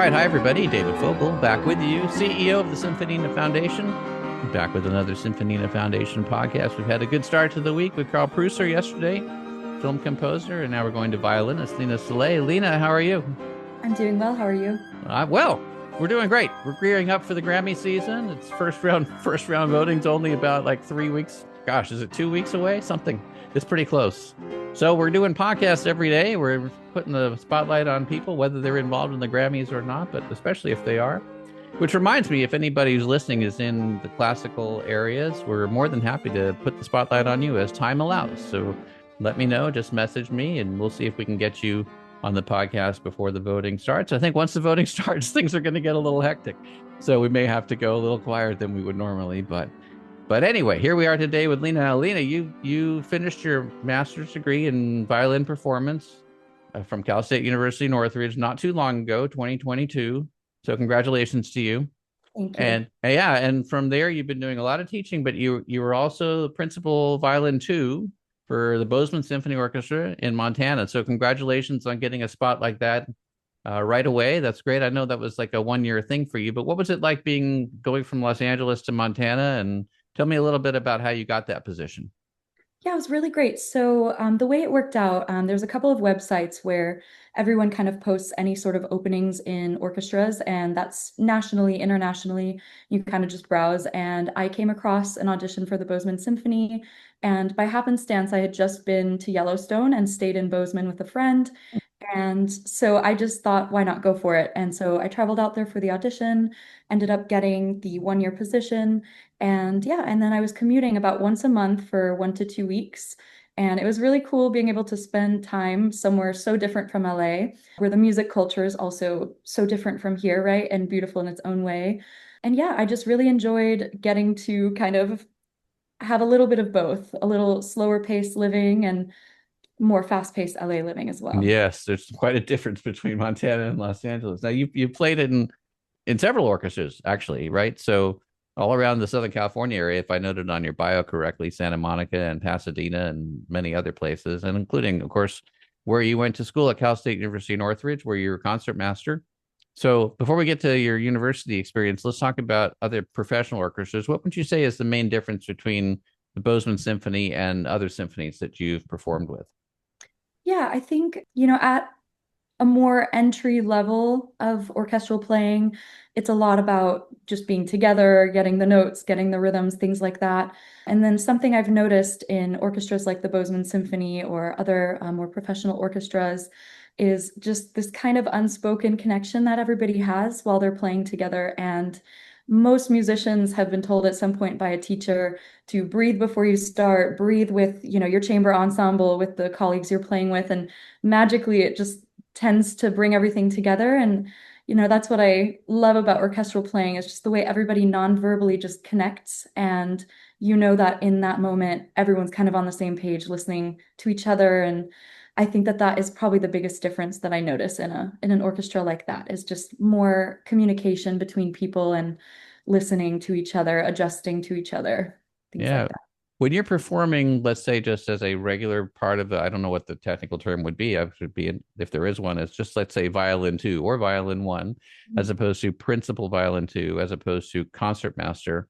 right, hi everybody. David Fogel back with you, CEO of the Symphonina Foundation. Back with another Symphonina Foundation podcast. We've had a good start to the week with Carl Prusser yesterday, film composer, and now we're going to violinist Lina Saleh. Lina, how are you? I'm doing well. How are you? Well, we're doing great. We're gearing up for the Grammy season. It's first round voting's only about like 3 weeks. Gosh, is it 2 weeks away? Something. It's pretty close. So we're doing podcasts every day. We're putting the spotlight on people, whether they're involved in the Grammys or not, but especially if they are. Which reminds me, if anybody who's listening is in the classical areas, we're more than happy to put the spotlight on you as time allows. So let me know, just message me, and we'll see if we can get you on the podcast before the voting starts. I think once the voting starts, things are going to get a little hectic. So we may have to go a little quieter than we would normally, but anyway, here we are today with Lina. Now, Lina, you finished your master's degree in violin performance from Cal State University, Northridge, not too long ago, 2022. So congratulations to you. Thank you. And from there, you've been doing a lot of teaching, but you were also the principal violin two for the Bozeman Symphony Orchestra in Montana. So congratulations on getting a spot like that right away. That's great. I know that was like a 1 year thing for you, but what was it like going from Los Angeles to Montana? And tell me a little bit about how you got that position. Yeah, it was really great. So the way it worked out, there's a couple of websites where everyone kind of posts any sort of openings in orchestras, and that's nationally, internationally. You kind of just browse. And I came across an audition for the Bozeman Symphony. And by happenstance, I had just been to Yellowstone and stayed in Bozeman with a friend. And so I just thought, why not go for it? And so I traveled out there for the audition, ended up getting the 1 year position. And yeah, and then I was commuting about once a month for 1 to 2 weeks. And it was really cool being able to spend time somewhere so different from LA, where the music culture is also so different from here, right? And beautiful in its own way. And yeah, I just really enjoyed getting to kind of have a little bit of both, a little slower paced living and more fast-paced LA living as well. Yes, there's quite a difference between Montana and Los Angeles. Now you played in several orchestras, actually, right? So all around the Southern California area, if I noted on your bio correctly, Santa Monica and Pasadena and many other places, and including, of course, where you went to school at Cal State University Northridge, where you're a concertmaster. So before we get to your university experience, let's talk about other professional orchestras. What would you say is the main difference between the Bozeman Symphony and other symphonies that you've performed with? Yeah, I think, at a more entry level of orchestral playing, it's a lot about just being together, getting the notes, getting the rhythms, things like that. And then something I've noticed in orchestras like the Bozeman Symphony or other more professional orchestras is just this kind of unspoken connection that everybody has while they're playing together. And most musicians have been told at some point by a teacher to breathe before you start, breathe with, your chamber ensemble, with the colleagues you're playing with, and magically it just tends to bring everything together. And, that's what I love about orchestral playing is just the way everybody non-verbally just connects. And that in that moment, everyone's kind of on the same page, listening to each other. And I think that that is probably the biggest difference that I notice in an orchestra like that is just more communication between people and listening to each other, adjusting to each other, things like Yeah. that. When you're performing, let's say just as a regular part of I don't know what the technical term would be. I should be, if there is one, it's just, let's say, violin two or violin one, as opposed to principal violin two, as opposed to concertmaster.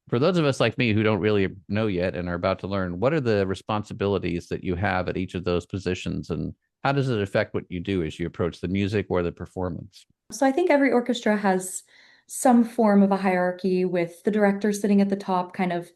For those of us like me who don't really know yet and are about to learn, what are the responsibilities that you have at each of those positions, and how does it affect what you do as you approach the music or the performance? So I think every orchestra has some form of a hierarchy with the director sitting at the top, kind of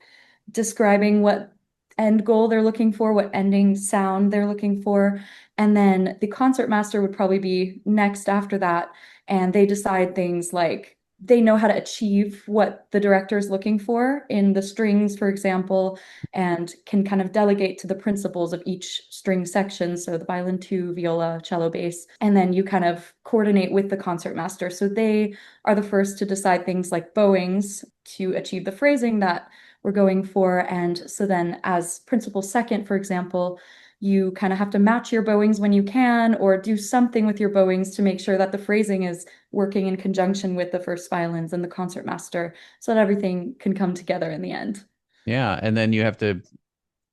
describing what end goal they're looking for, what ending sound they're looking for. And then the concertmaster would probably be next after that. And they decide things like they know how to achieve what the director is looking for in the strings, for example, and can kind of delegate to the principals of each string section. So the violin two, viola, cello, bass, and then you kind of coordinate with the concertmaster. So they are the first to decide things like bowings to achieve the phrasing that we're going for. And so then as principal second, for example, you kind of have to match your bowings when you can, or do something with your bowings to make sure that the phrasing is working in conjunction with the first violins and the concertmaster so that everything can come together in the end. Yeah. And then you have to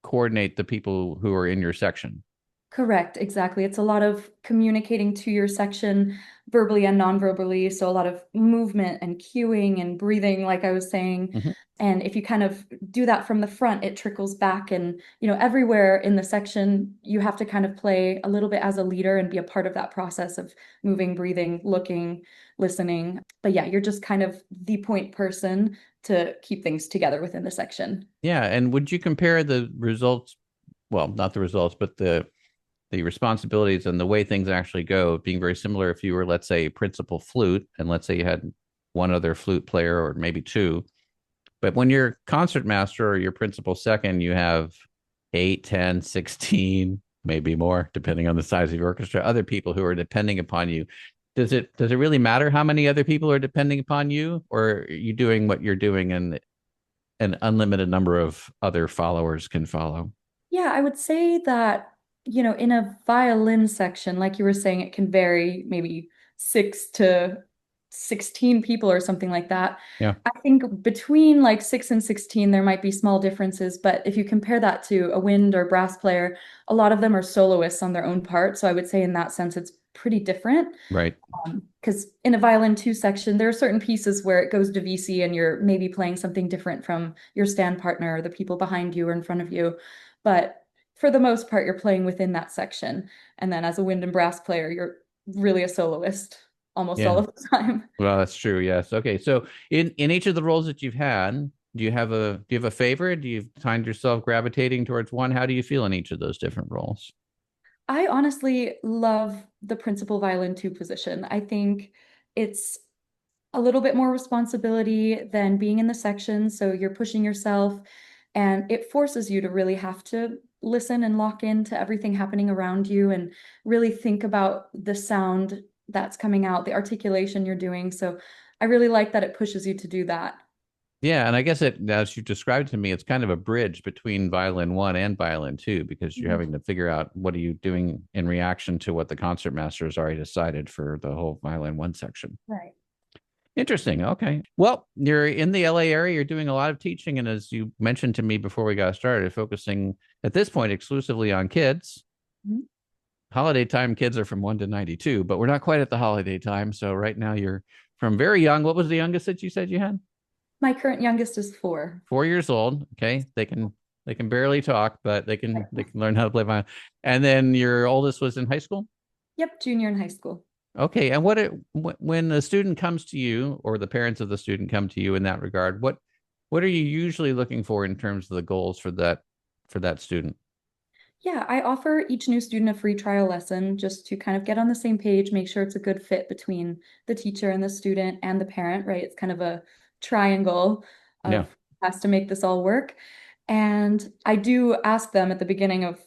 coordinate the people who are in your section. Correct, exactly. It's a lot of communicating to your section verbally and non-verbally. So a lot of movement and cueing and breathing, like I was saying. Mhm. And if you kind of do that from the front, it trickles back. And, everywhere in the section, you have to kind of play a little bit as a leader and be a part of that process of moving, breathing, looking, listening. But yeah, you're just kind of the point person to keep things together within the section. Yeah, and would you compare the results, well, not the results, but the responsibilities and the way things actually go being very similar if you were, let's say, principal flute, and let's say you had one other flute player or maybe two. But when you're concertmaster or your principal second, you have 8, 10, 16, maybe more, depending on the size of your orchestra, other people who are depending upon you. Does it really matter how many other people are depending upon you, or are you doing what you're doing and an unlimited number of other followers can follow? Yeah, I would say that, in a violin section, like you were saying, it can vary maybe 6 to 16 people or something like that. Yeah, I think between like 6 and 16, there might be small differences, but if you compare that to a wind or brass player, a lot of them are soloists on their own part. So I would say in that sense, it's pretty different. right. Because in a violin two section, there are certain pieces where it goes divisi and you're maybe playing something different from your stand partner or the people behind you or in front of you. But for the most part, you're playing within that section. And then as a wind and brass player, you're really a soloist almost all Yeah. of the time. Well, that's true. Yes. Okay. So in each of the roles that you've had, do you have a favorite? Do you find yourself gravitating towards one? How do you feel in each of those different roles? I honestly love the principal violin two position. I think it's a little bit more responsibility than being in the section. So you're pushing yourself and it forces you to really have to listen and lock into everything happening around you and really think about the sound that's coming out, the articulation you're doing. So I really like that it pushes you to do that. Yeah, and I guess as you described to me, it's kind of a bridge between violin one and violin two because you're Mhm. having to figure out what are you doing in reaction to what the concertmaster has already decided for the whole violin one section. Right. Interesting. Okay. Well, you're in the LA area, you're doing a lot of teaching, and as you mentioned to me before we got started, focusing at this point exclusively on kids. Mhm. Holiday time kids are from 1 to 92, but we're not quite at the holiday time. So right now you're from very young. What was the youngest that you said you had? My current youngest is 4. 4 years old. Okay. They can barely talk, but they can learn how to play violin. And then your oldest was in high school? Yep, junior in high school. Okay. And when a student comes to you or the parents of the student come to you in that regard, what are you usually looking for in terms of the goals for that student? Yeah, I offer each new student a free trial lesson just to kind of get on the same page, make sure it's a good fit between the teacher and the student and the parent, right? It's kind of a triangle Yeah. of has to make this all work. And I do ask them at the beginning of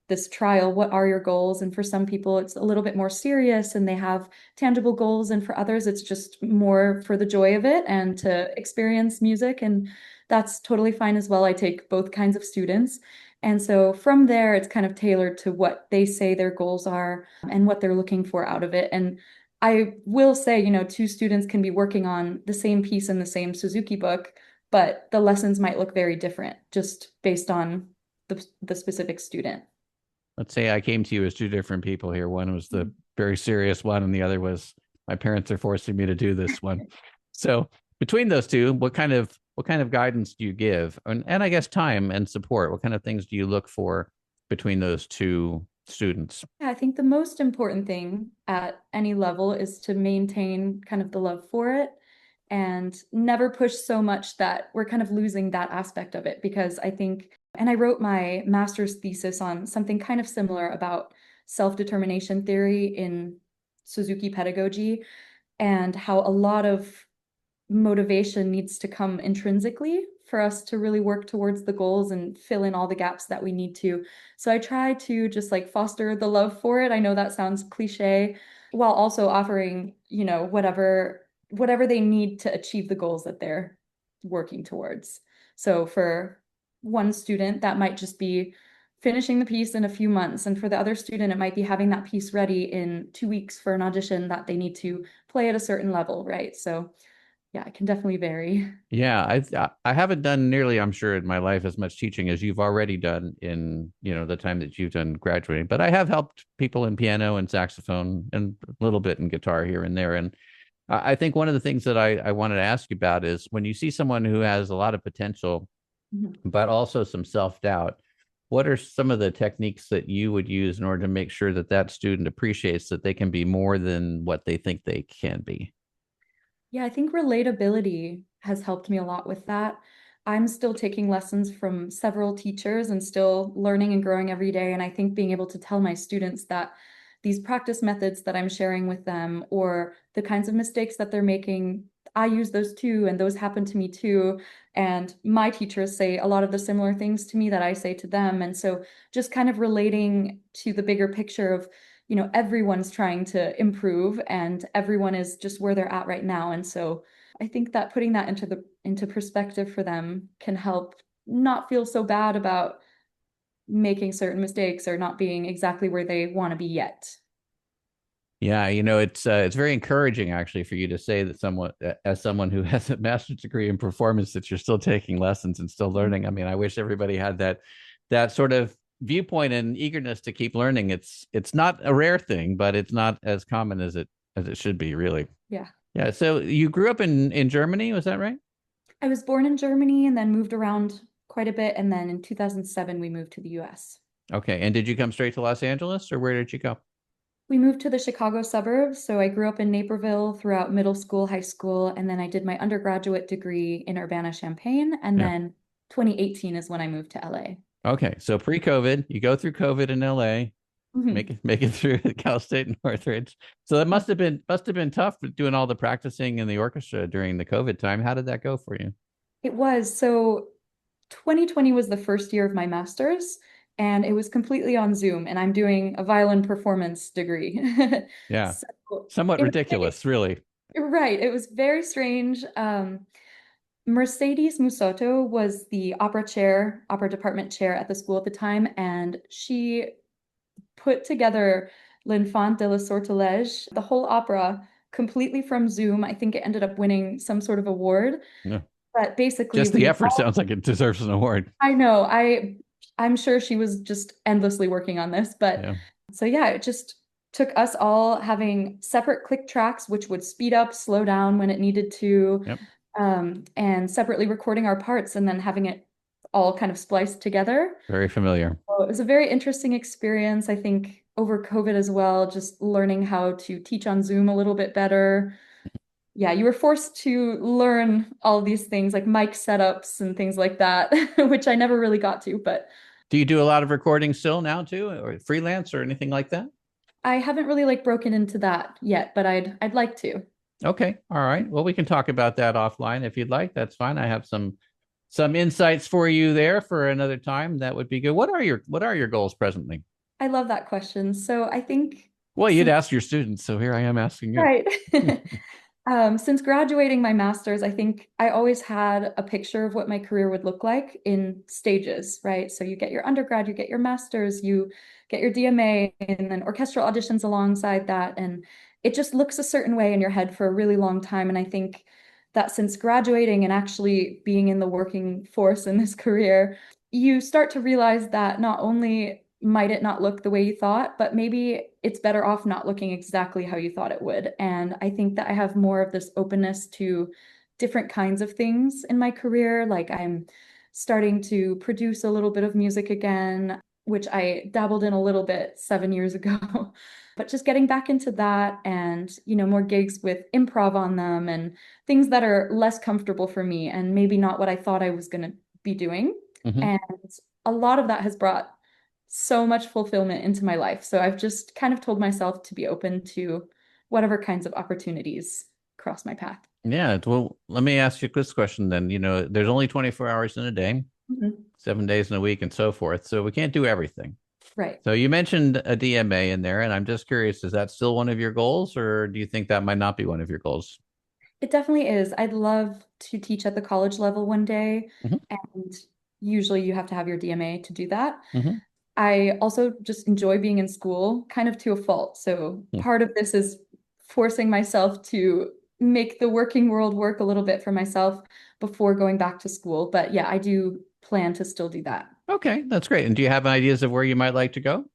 this trial, what are your goals? And for some people, it's a little bit more serious and they have tangible goals. And for others, it's just more for the joy of it and to experience music. And that's totally fine as well. I take both kinds of students. And so from there, it's kind of tailored to what they say their goals are and what they're looking for out of it. And I will say, two students can be working on the same piece in the same Suzuki book, but the lessons might look very different just based on the specific student. Let's say I came to you as two different people here. One was the very serious one, and the other was my parents are forcing me to do this one. So between those two, what kind of guidance do you give? And I guess time and support. What kind of things do you look for between those two students? Yeah, I think the most important thing at any level is to maintain kind of the love for it and never push so much that we're kind of losing that aspect of it. Because I think, and I wrote my master's thesis on something kind of similar about self-determination theory in Suzuki pedagogy and how a lot of motivation needs to come intrinsically for us to really work towards the goals and fill in all the gaps that we need to. So I try to just like foster the love for it. I know that sounds cliche, while also offering, whatever they need to achieve the goals that they're working towards. So for one student, that might just be finishing the piece in a few months. And for the other student, it might be having that piece ready in 2 weeks for an audition that they need to play at a certain level, right? So Yeah, it can definitely vary. Yeah, I haven't done nearly, I'm sure, in my life as much teaching as you've already done in, the time that you've done graduating. But I have helped people in piano and saxophone and a little bit in guitar here and there. And I think one of the things that I wanted to ask you about is when you see someone who has a lot of potential, Mhm. but also some self-doubt, what are some of the techniques that you would use in order to make sure that that student appreciates that they can be more than what they think they can be? Yeah, I think relatability has helped me a lot with that. I'm still taking lessons from several teachers and still learning and growing every day. And I think being able to tell my students that these practice methods that I'm sharing with them or the kinds of mistakes that they're making, I use those too, and those happen to me too. And my teachers say a lot of the similar things to me that I say to them. And so just kind of relating to the bigger picture of everyone's trying to improve and everyone is just where they're at right now. And so I think that putting that into perspective for them can help not feel so bad about making certain mistakes or not being exactly where they want to be yet. Yeah, it's very encouraging actually for you to say that someone as someone who has a master's degree in performance that you're still taking lessons and still learning. I mean, I wish everybody had that sort of viewpoint and eagerness to keep learning. It's not a rare thing, but it's not as common as it should be, really. Yeah. Yeah. So you grew up in Germany, was that right? I was born in Germany and then moved around quite a bit. And then in 2007, we moved to the US. Okay. And did you come straight to Los Angeles or where did you go? We moved to the Chicago suburbs. So I grew up in Naperville throughout middle school, high school, and then I did my undergraduate degree in Urbana-Champaign. And Yeah. then 2018 is when I moved to LA. Okay. So pre-COVID, you go through COVID in LA, make Mhm. it through Cal State and Northridge. So that must have been tough doing all the practicing in the orchestra during the COVID time. How did that go for you? It was. So 2020 was the first year of my master's, and it was completely on Zoom, and I'm doing a violin performance degree. Yeah. So Somewhat it was ridiculous, really. right. It was very strange. Mercedes Musotto was the opera department chair at the school at the time, and she put together L'Infant de la Sortilège, the whole opera, completely from Zoom. I think it ended up winning some sort of award. Yeah. But basically, Just the effort sounds like it deserves an award. I know, I'm sure she was just endlessly working on this, but Yeah. so yeah, it just took us all having separate click tracks, which would speed up, slow down when it needed to, Yep. and separately recording our parts and then having it all kind of spliced together. Very familiar. So it was a very interesting experience, I think, over COVID as well, just learning how to teach on Zoom a little bit better. Yeah, you were forced to learn all these things like mic setups and things like that, which I never really got to, but Do you do a lot of recording still now too, or freelance or anything like that? I haven't really like broken into that yet, but I'd like to. Okay. All right. Well, we can talk about that offline if you'd like. That's fine. I have some insights for you there for another time. That would be good. What are your goals presently? I love that question. So I think Well, you'd since ask your students, so here I am asking you. right. Since graduating my master's, I think I always had a picture of what my career would look like in stages, right? So you get your undergrad, you get your master's, you get your DMA, and then orchestral auditions alongside that. And it just looks a certain way in your head for a really long time. And I think that since graduating and actually being in the working force in this career, you start to realize that not only might it not look the way you thought, but maybe it's better off not looking exactly how you thought it would. And I think that I have more of this openness to different kinds of things in my career. Like I'm starting to produce a little bit of music again, which I dabbled in a little bit 7 years ago. But just getting back into that and, more gigs with improv on them and things that are less comfortable for me and maybe not what I thought I was going to be doing. Hmm. And a lot of that has brought so much fulfillment into my life. So I've just kind of told myself to be open to whatever kinds of opportunities cross my path. Yeah. Well, let me ask you this question then. There's only 24 hours in a day, Mhm. 7 days in a week, and so forth. So we can't do everything. Right. So you mentioned a DMA in there, and I'm just curious, is that still one of your goals, or do you think that might not be one of your goals? It definitely is. I'd love to teach at the college level one day. Hmm. And usually you have to have your DMA to do that. Hmm. I also just enjoy being in school kind of to a fault. So Yeah. part of this is forcing myself to make the working world work a little bit for myself before going back to school. But yeah, I do plan to still do that. Okay, that's great. And do you have ideas of where you might like to go?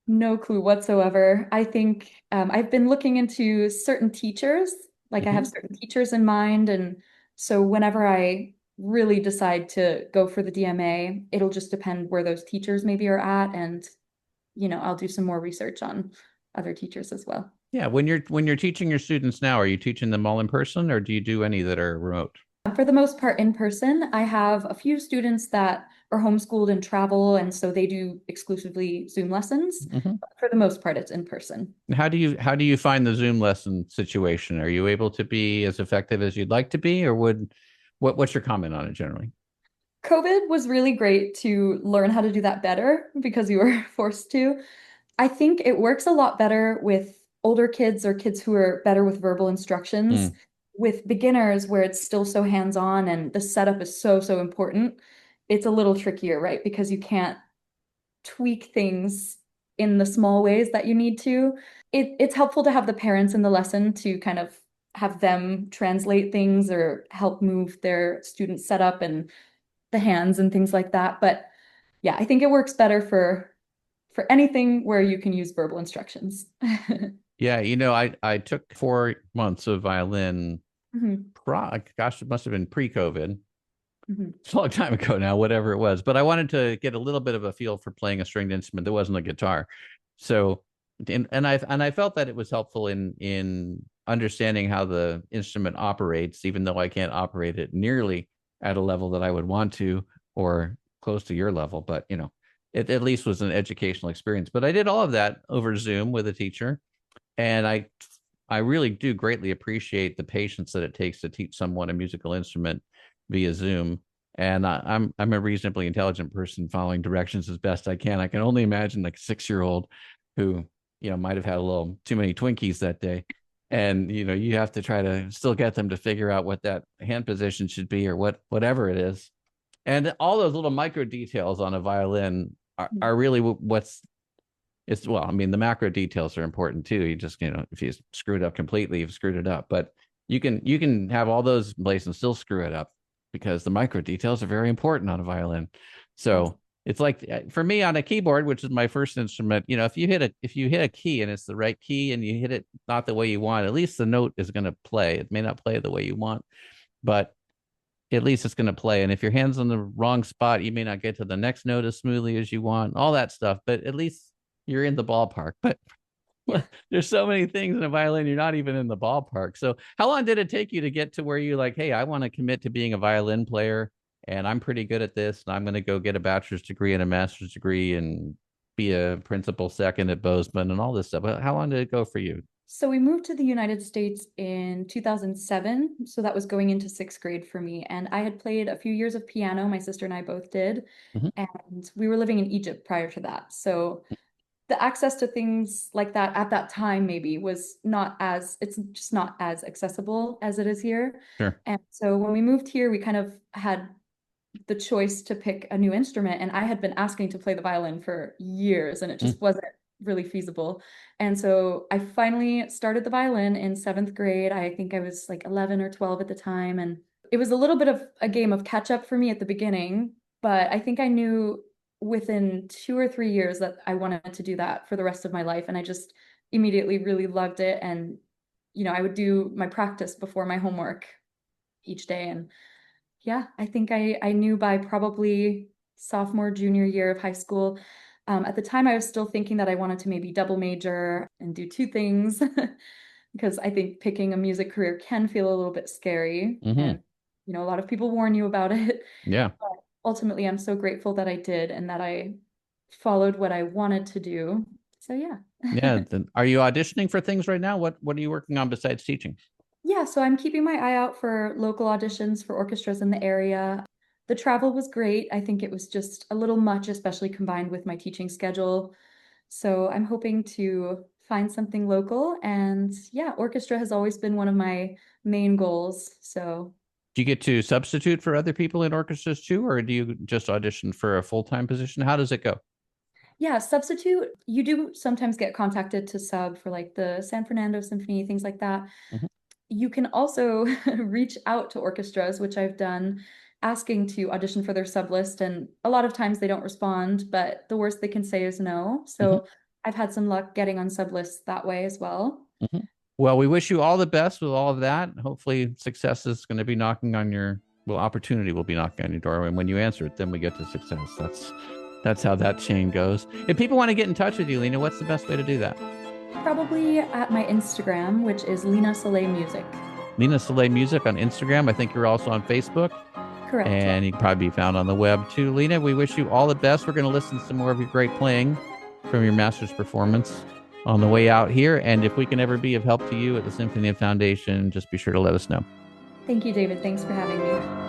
No clue whatsoever. I think I've been looking into certain teachers, like I have Hmm. certain teachers in mind. And so whenever I really decide to go for the DMA, it'll just depend where those teachers maybe are at. And, I'll do some more research on other teachers as well. Yeah, when you're teaching your students now, are you teaching them all in person or do you do any that are remote? For the most part, in person, I have a few students that are homeschooled and travel, and so they do exclusively Zoom lessons. Hmm. But for the most part, it's in person. How do you find the Zoom lesson situation? Are you able to be as effective as you'd like to be, or what's your comment on it generally? COVID was really great to learn how to do that better because you were forced to. I think it works a lot better with older kids or kids who are better with verbal instructions. Mm. With beginners, where it's still so hands-on and the setup is so, so important, it's a little trickier, right? Because you can't tweak things in the small ways that you need to. It's helpful to have the parents in the lesson to kind of have them translate things or help move their student setup and the hands and things like that. But yeah, I think it works better for anything where you can use verbal instructions. Yeah, I took 4 months of violin. Mhm, Gosh, it must have been pre-COVID. mhm. It's a long time ago now, whatever it was. But I wanted to get a little bit of a feel for playing a stringed instrument that wasn't a guitar. So, and I felt that it was helpful in understanding how the instrument operates, even though I can't operate it nearly at a level that I would want to, or close to your level. But it at least was an educational experience. But I did all of that over Zoom with a teacher, and I really do greatly appreciate the patience that it takes to teach someone a musical instrument via Zoom. And I'm a reasonably intelligent person following directions as best I can. I can only imagine like a 6-year-old who might have had a little too many Twinkies that day, and you have to try to still get them to figure out what that hand position should be or whatever it is. And all those little micro details on a violin are really what's it's well, I mean, the macro details are important too. You just, if you screw it up completely, you've screwed it up. But you can have all those in place and still screw it up because the micro details are very important on a violin. So it's like for me on a keyboard, which is my first instrument, if you hit a key and it's the right key and you hit it not the way you want, at least the note is going to play. It may not play the way you want, but at least it's going to play. And if your hand's on the wrong spot, you may not get to the next note as smoothly as you want, all that stuff. But at least you're in the ballpark. But Yeah. there's so many things in a violin, you're not even in the ballpark. So how long did it take you to get to where you're like, hey, I want to commit to being a violin player and I'm pretty good at this. And I'm going to go get a bachelor's degree and a master's degree and be a principal second at Bozeman and all this stuff. How long did it go for you? So we moved to the United States in 2007. So that was going into sixth grade for me. And I had played a few years of piano. My sister and I both did. Mhm. And we were living in Egypt prior to that. So the access to things like that at that time maybe was not as, it's just not as accessible as it is here. Sure. And so when we moved here, we kind of had the choice to pick a new instrument. And I had been asking to play the violin for years and it Mm. just wasn't really feasible. And so I finally started the violin in seventh grade. I think I was like 11 or 12 at the time. And it was a little bit of a game of catch up for me at the beginning, but I think I knew within 2 or 3 years that I wanted to do that for the rest of my life. And I just immediately really loved it. And, I would do my practice before my homework each day. And yeah, I think I knew by probably sophomore, junior year of high school. At the time, I was still thinking that I wanted to maybe double major and do two things because I think picking a music career can feel a little bit scary. Hmm. And, a lot of people warn you about it. Yeah. But ultimately, I'm so grateful that I did and that I followed what I wanted to do. So, yeah. Yeah. Then are you auditioning for things right now? What are you working on besides teaching? Yeah, so I'm keeping my eye out for local auditions for orchestras in the area. The travel was great. I think it was just a little much, especially combined with my teaching schedule. So I'm hoping to find something local. And yeah, orchestra has always been one of my main goals. So Do you get to substitute for other people in orchestras too, or do you just audition for a full-time position? How does it go? yeah, substitute. You do sometimes get contacted to sub for like the San Fernando Symphony, things like that. Mhm. you can also reach out to orchestras, which I've done, asking to audition for their sublist. And a lot of times they don't respond, but the worst they can say is no. Hmm. So I've had some luck getting on sublists that way as well. Hmm. Well, we wish you all the best with all of that. Hopefully, success is going to be knocking on your opportunity will be knocking on your door, and when you answer it, then we get to success. That's how that chain goes. If people want to get in touch with you, Lina, what's the best way to do that? Probably at my Instagram, which is Lina Saleh Music. Lina Saleh Music on Instagram. I think you're also on Facebook. Correct. And you can probably be found on the web too. Lina, we wish you all the best. We're going to listen to some more of your great playing from your master's performance on the way out here. And if we can ever be of help to you at the Symphonina Foundation, just be sure to let us know. Thank you, David. Thanks for having me.